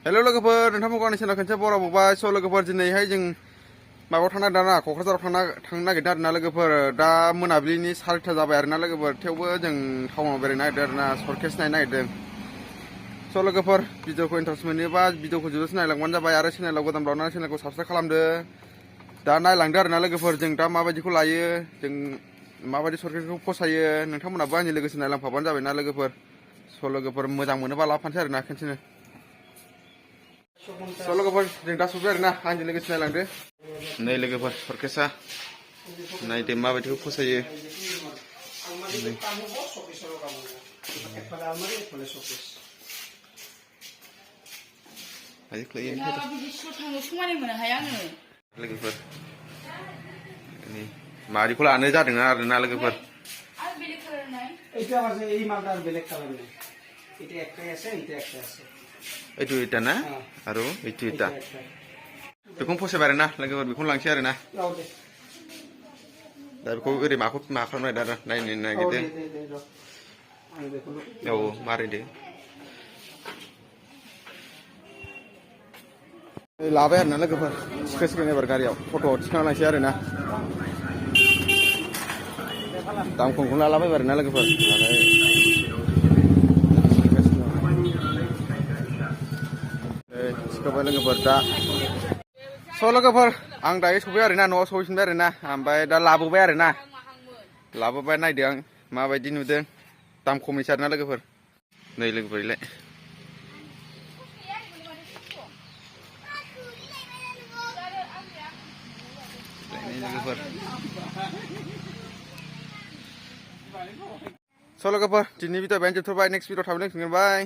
हेल' लोगोफोर नोंथांमोनखौ आंनि चेनेल खनसे बरायबावबाय स' लोगोफोर दिनैहाय जों माबायाव थांनो नागिरदों आरोना क'क्राझाराव थांनो नागिरदों आरोना लोगोफोर दा मोनाबिलिनि 4:30 जाबाय आरोना लोगोफोर थेवबो जों टाउनाव बेरायनो नागिरदों आरोना सर्टकेस नायनो नागिरदों स' लोगोफोर भिडिअखौ इन्टारेस्ट मोनोबा भिडिअखौ जोबोद नायलांबानो जाबाय आरो चेनेलाव गोदान ब्लावनानै चेनेलखौ साबसक्राइब खालामदो दा नायलांदो आरोना लोगोफोर जों दा माबायदिखौ लायो जों माबायदि सर्टकेसखौ फसायो नोंथांमोनाबो आंनि लोगोसे नायलांफाबानो जाबायना लोगोफोर स' लोगोफोर मोजां मोनोबा लाफानोसै आरोना खनसेनो स' लोगोफोर जों दा सफैबाय आरोना आंजों लोगोसे नायलांदो नै लोगोफोर सर्टकेसा नायदो माबायदिखौ फसायो लोगोफोर मादिखौ लानो जादों आरोना लोगोफोर itu ita na aru itu ita बेखौनो फसायबाय आरोना लोगोफोर बेखौनो लांसै आरोना दा बेखौ ओरै माखौ मा खालामनाय दा नायनो नागिरदों औ मारिदो लाबाय आरोना लोगोफोर सिखोन एबार गारियाव फट' थिखांना लांसै आरोना दाम खमखौनो लालाबायबाय आरोना लोगोफोर सिखाबाय लोगोफोर दा स' लोगोफोर आं दायो सफैबाय आरोना न'आव सफैफिनबाय आरोना ओमफ्राय दा लाबोबाय आरोना लाबोबाय नायदो आं माबायदि नुदों दाम खमनिसो आरोना लोगोफोर नै लोगोफोर इलाय स' लोगोफोर दिनैनि भिडिअ' बेहायनो जोबथ'बाय नेक्स्ट भिडिअ' थाबैनो लोगो मोनगोन बाय।